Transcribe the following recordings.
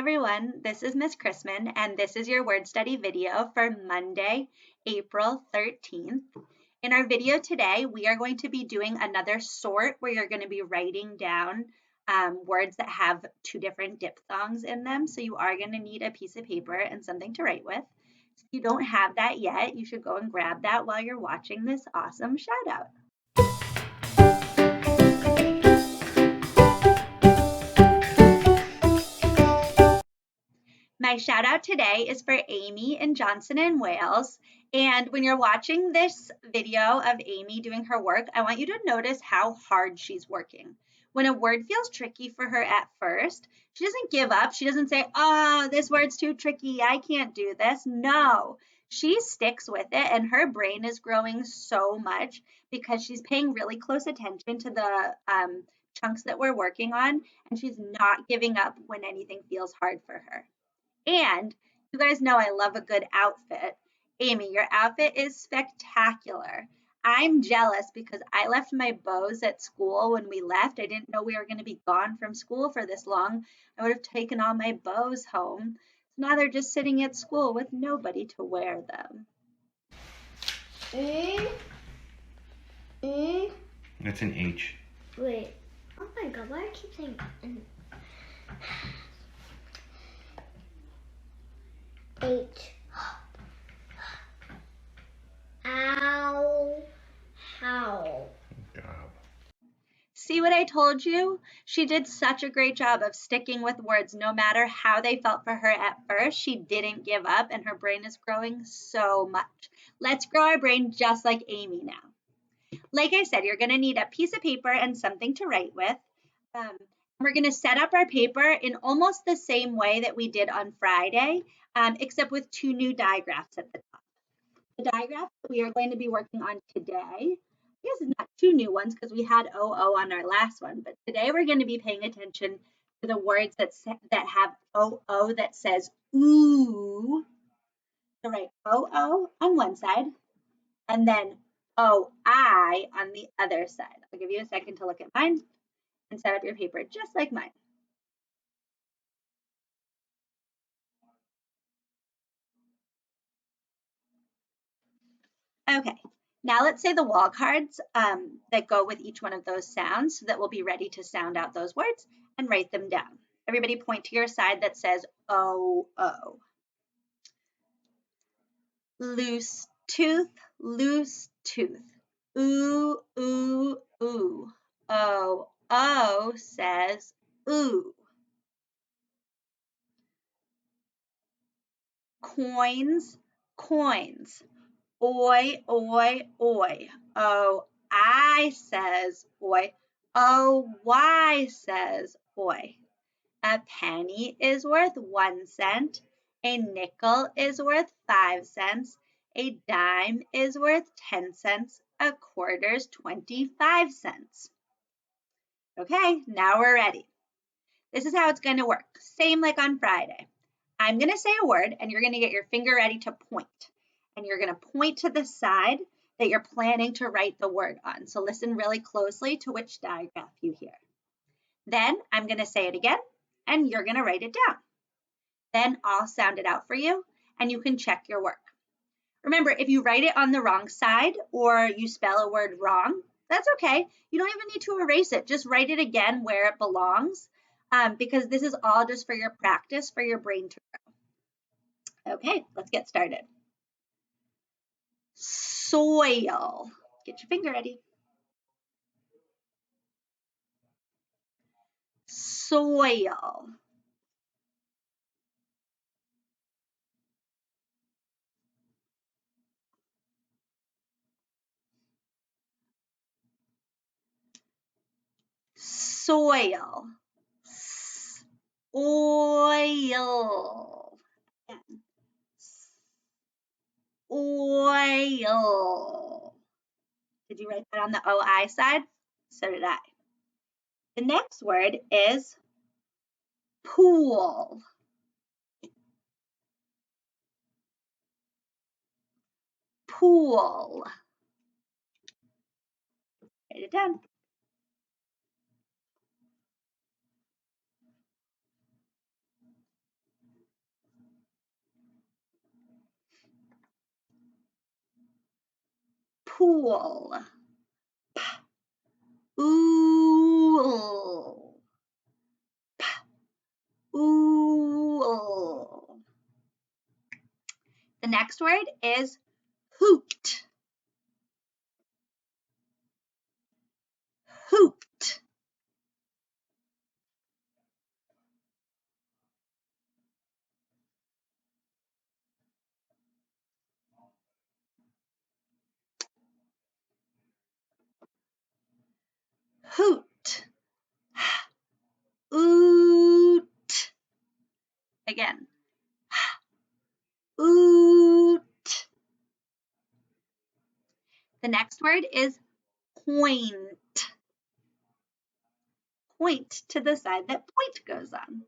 everyone, this is Miss Chrisman, and this is your word study video for Monday, April 13th. In our video today, we are going to be doing another sort where you're going to be writing down words that have two different diphthongs in them. So you are going to need a piece of paper and something to write with. If you don't have that yet, you should go and grab that while you're watching this awesome shout out. My shout out today is for Amy in Johnson and Wales. And when you're watching this video of Amy doing her work, I want you to notice how hard she's working. When a word feels tricky for her at first, she doesn't give up. She doesn't say, oh, this word's too tricky. I can't do this. No, she sticks with it, and her brain is growing so much because she's paying really close attention to the chunks that we're working on, and she's not giving up when anything feels hard for her. And you guys know I love a good outfit. Amy, your outfit is spectacular. I'm jealous because I left my bows at school when we left. I didn't know we were going to be gone from school for this long. I would have taken all my bows home. Now they're just sitting at school with nobody to wear them. That's an H. Wait. Oh my god, why do I keep saying H? Ow. How? See what I told you? She did such a great job of sticking with words no matter how they felt for her at first. She didn't give up, and her brain is growing so much. Let's grow our brain just like Amy now. Like I said, you're going to need a piece of paper and something to write with. We're going to set up our paper in almost the same way that we did on Friday, except with two new digraphs at the top. The digraph that we are going to be working on today, I guess it's not two new ones because we had OO on our last one, but today we're going to be paying attention to the words that have OO that says ooh. So write OO on one side and then OI on the other side. I'll give you a second to look at mine and set up your paper just like mine. Okay, now let's say the wall cards that go with each one of those sounds so that we'll be ready to sound out those words and write them down. Everybody point to your side that says O-O. Loose tooth, loose tooth. Ooh, ooh, ooh. O says ooh. Coins, coins. Oi, oi, oi. O-I says oi. O-Y says oi. A penny is worth 1 cent. A nickel is worth 5 cents. A dime is worth 10 cents. A quarter's 25 cents. Okay, now we're ready. This is how it's going to work. Same like on Friday. I'm going to say a word, and you're going to get your finger ready to point. And you're going to point to the side that you're planning to write the word on. So listen really closely to which digraph you hear. Then I'm going to say it again, and you're going to write it down. Then I'll sound it out for you, and you can check your work. Remember, if you write it on the wrong side or you spell a word wrong, that's okay. You don't even need to erase it. Just write it again where it belongs, because this is all just for your practice, for your brain to grow. Okay, let's get started. Soil. Get your finger ready. Soil. Soil. Oil. Oil. Did you write that on the OI side? So did I. The next word is pool. Pool. Write it down. pool. Ool. Ool. The next word is hoot. Hoot. Hoot. Oot. Again. Oot. The next word is point. Point to the side that point goes on.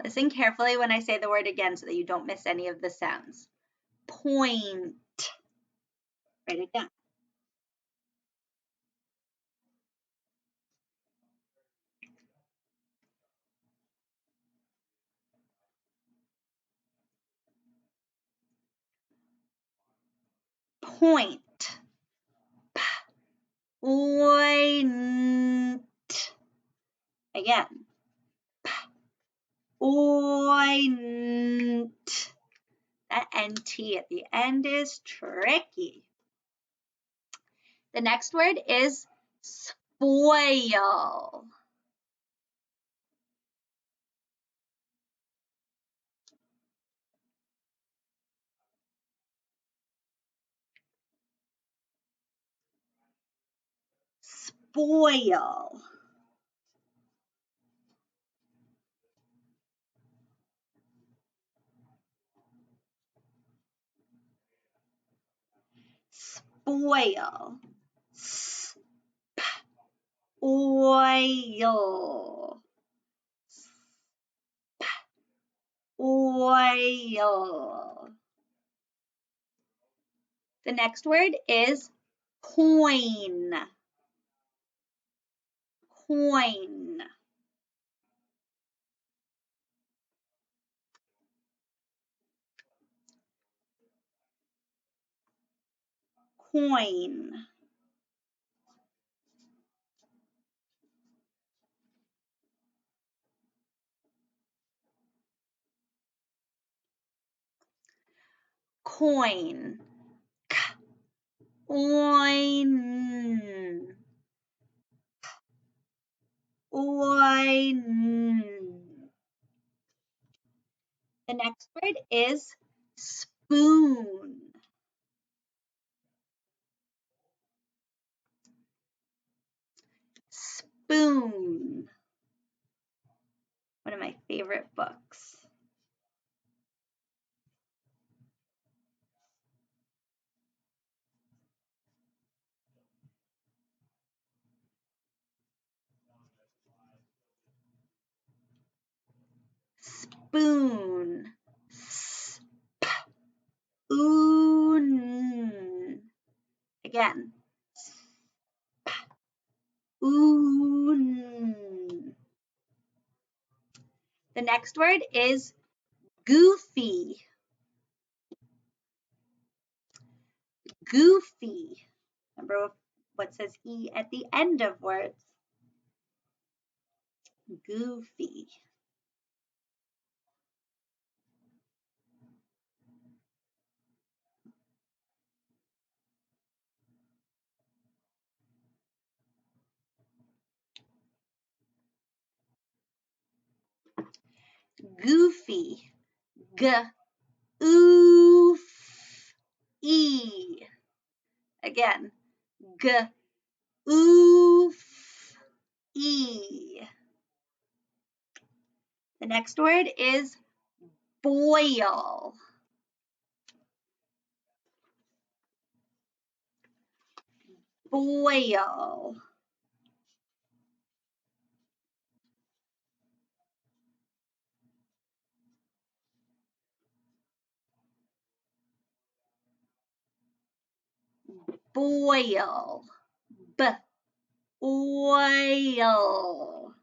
Listen carefully when I say the word again so that you don't miss any of the sounds. Point. Write it down. Point. Point. Again. Point. That NT at the end is tricky. The next word is spoil. Spoil. Spoil. Oil. Oil. The next word is coin. Coin. Coin. Coin. Oin. Oin. The next word is spoon. Spoon. One of my favorite books. Spoon. Spoon. Again. Spoon. The next word is goofy. Goofy. Remember what says E at the end of words? Goofy. Goofy. Goof. E. Again. Goof. E. The next word is boil. Boil. Boil. Oil.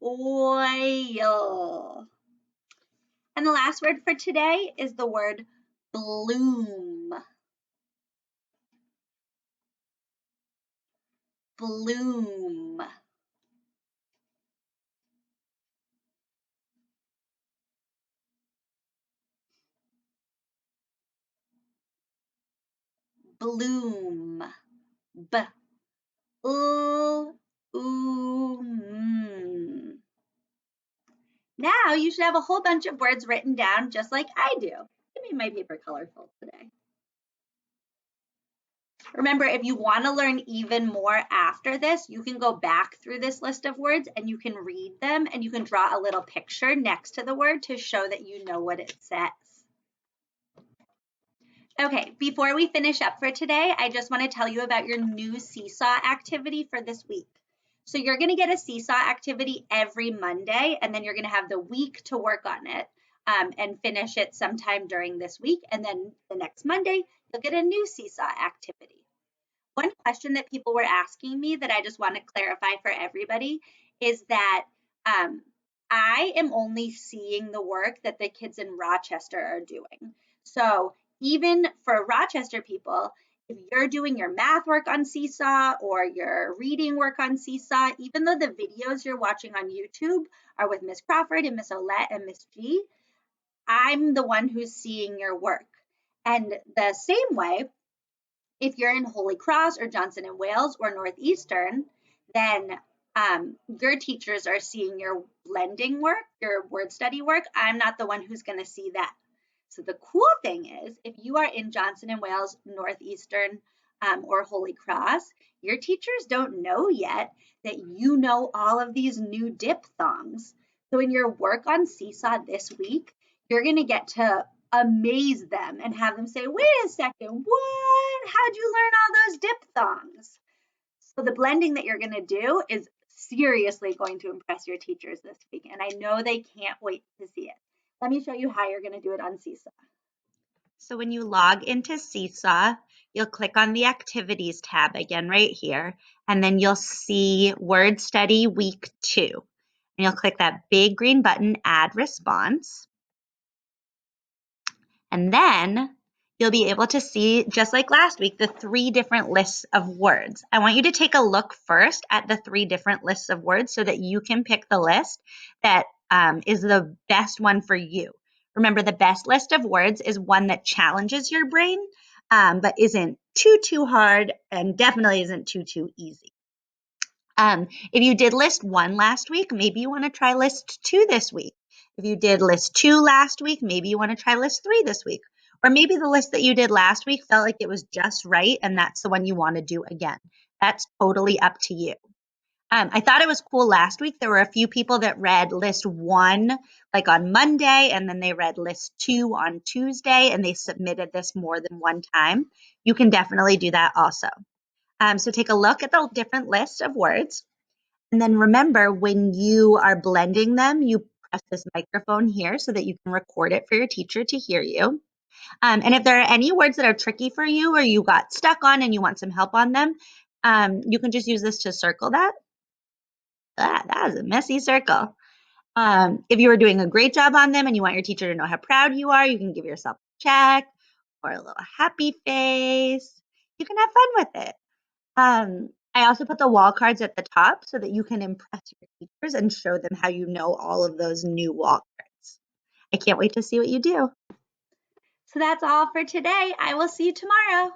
Oil. And the last word for today is the word bloom. Bloom. Bloom. B. Now you should have a whole bunch of words written down just like I do. I made my paper colorful today. Remember, if you want to learn even more after this, you can go back through this list of words and you can read them and you can draw a little picture next to the word to show that you know what it says. Okay, before we finish up for today, I just want to tell you about your new Seesaw activity for this week. So you're going to get a Seesaw activity every Monday, and then you're going to have the week to work on it and finish it sometime during this week. And then the next Monday, you'll get a new Seesaw activity. One question that people were asking me that I just want to clarify for everybody is that I am only seeing the work that the kids in Rochester are doing. So even for Rochester people, if you're doing your math work on Seesaw or your reading work on Seesaw, even though the videos you're watching on YouTube are with Miss Crawford and Miss Olette and Miss G, I'm the one who's seeing your work. And the same way, if you're in Holy Cross or Johnson and Wales or Northeastern, then your teachers are seeing your blending work, your word study work. I'm not the one who's going to see that. So the cool thing is, if you are in Johnson and Wales, Northeastern, or Holy Cross, your teachers don't know yet that you know all of these new diphthongs. So in your work on Seesaw this week, you're going to get to amaze them and have them say, wait a second, what? How'd you learn all those diphthongs? So the blending that you're going to do is seriously going to impress your teachers this week, and I know they can't wait to see it. Let me show you how you're going to do it on Seesaw. So when you log into Seesaw, you'll click on the Activities tab again right here, and then you'll see Word Study Week 2. And you'll click that big green button, Add Response. And then you'll be able to see, just like last week, the 3 different lists of words. I want you to take a look first at the 3 different lists of words so that you can pick the list that is the best one for you. Remember, the best list of words is one that challenges your brain, but isn't too hard and definitely isn't too easy. If you did list 1 last week, maybe you want to try list 2 this week. If you did list 2 last week, maybe you want to try list 3 this week. Or maybe the list that you did last week felt like it was just right and that's the one you want to do again. That's totally up to you. I thought it was cool last week. There were a few people that read list 1 like on Monday, and then they read list 2 on Tuesday, and they submitted this more than one time. You can definitely do that also. So take a look at the different lists of words. And then remember, when you are blending them, you press this microphone here so that you can record it for your teacher to hear you. And if there are any words that are tricky for you or you got stuck on and you want some help on them, you can just use this to circle that. That is a messy circle. If you are doing a great job on them and you want your teacher to know how proud you are, you can give yourself a check or a little happy face. You can have fun with it. I also put the wall cards at the top so that you can impress your teachers and show them how you know all of those new wall cards. I can't wait to see what you do. So that's all for today. I will see you tomorrow.